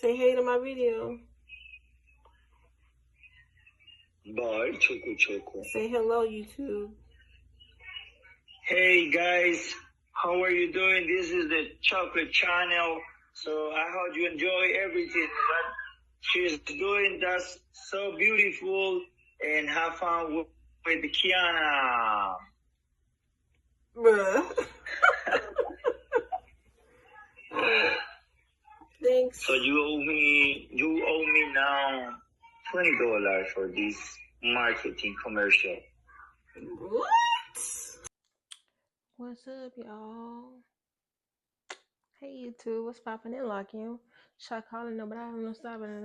Say hey to my video. Bye, Choco Choco. Say hello, YouTube. Hey guys, how are you doing? This is the Chocolate Channel. So I hope you enjoy everything that she's doing. That's so beautiful, and have fun with Kiana. Bruh. Thanks. So you owe me now $20 for this marketing commercial. What? What's up, y'all? Hey, YouTube. What's poppin' and locking you? Try calling, no, but I don't know stopping.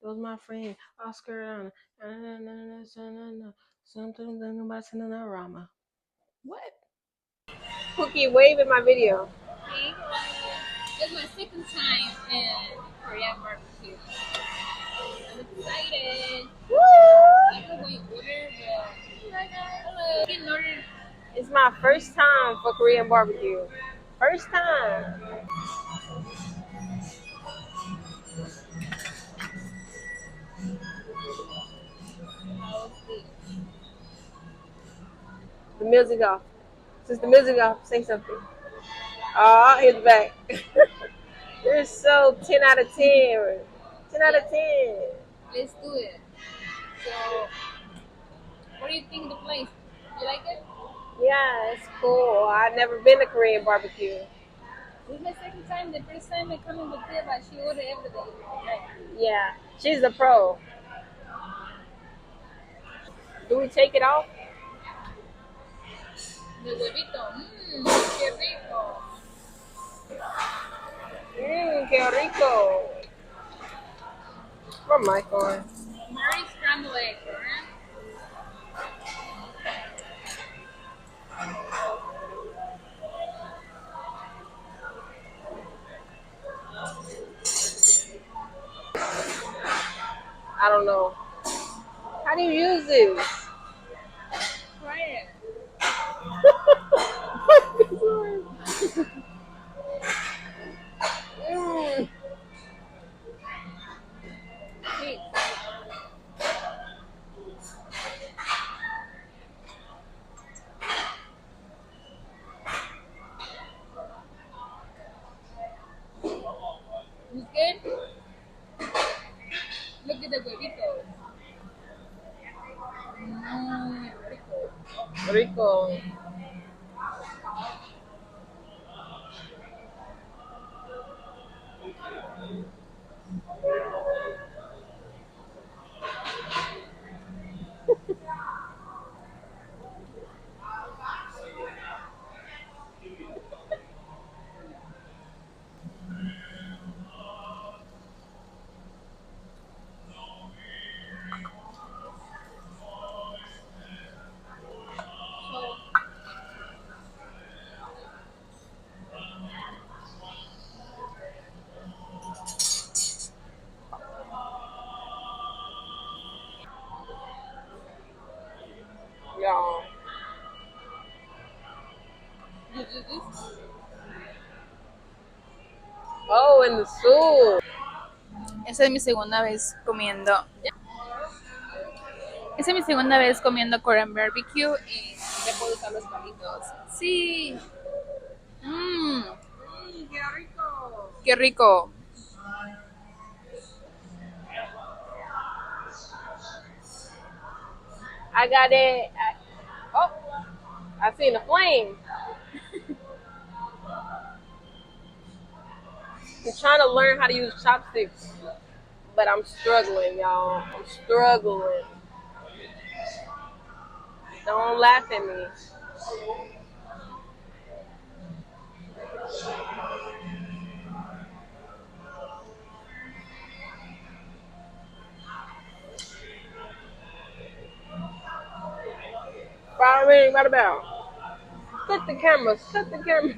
That was my friend Oscar. Something about Rama. What? Pookie, wave in my video. Hey, it's my second time in Korean barbecue. I'm excited. Woo! I don't know what you order, but hello. You can order. It's my first time for Korean barbecue. First time. The music off. Since the music off, say something. Oh, he's back. You're so 10 out of 10. 10 out of 10. Let's do it. So, what do you think of the place? You like it? Yeah, it's cool. I've never been to Korean barbecue. This is my second time. The first time I come in with her, but she ordered everything. Right. Yeah, she's a pro. Do we take it off? The huevito. Qué rico. Qué rico. Where mic on? Mary scrambled egg, right? I don't know. How do you use this? Try it. Wait. It's good? Look at the huevito. Rico. Rico. Y'all. You do this? Oh, in the soup. Esa es mi segunda vez comiendo. Esa es mi segunda vez comiendo Korean barbecue y le puedo usar los palitos. Sí. Qué rico. Qué rico. I got it. Oh, I seen the flame. I'm trying to learn how to use chopsticks, but I'm struggling, y'all. I'm struggling. Don't laugh at me. Fire ring, right about. Cut the cameras. Cut the cameras.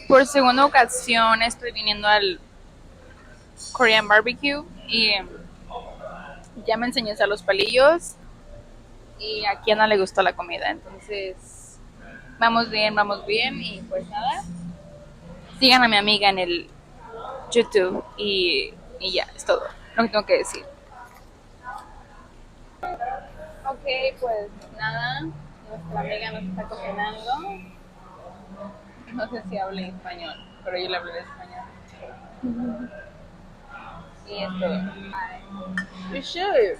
Por por segunda ocasión estoy viniendo al Korean Barbecue y ya me enseñó a usar los palillos y aquí a Ana le gustó la comida, entonces vamos bien y pues nada, sigan a mi amiga en el YouTube y ya, es todo lo que tengo que decir. Ok, pues nada, nuestra amiga nos está cocinando. No sé si habla español, pero yo le hablo de español. Y es todo. You should.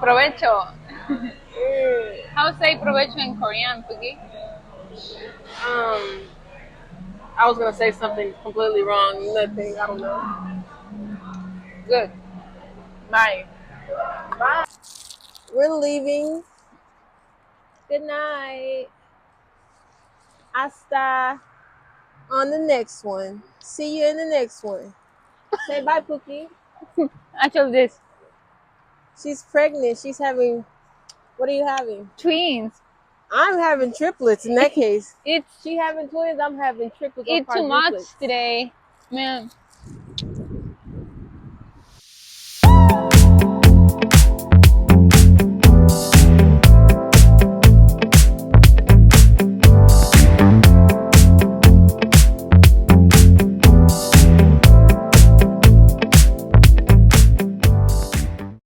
Provecho. How say provecho in Korean, Pookie? I was gonna say something completely wrong. Nothing. I don't know. Good. Bye. Bye. We're leaving. Good night. Hasta on the next one. See you in the next one. Say bye, Pookie. Actually, this She's pregnant. She's having. What are you having? twins. I'm having triplets in that case. It's She having twins. I'm having triplets. Or too much quadruplets. today, man.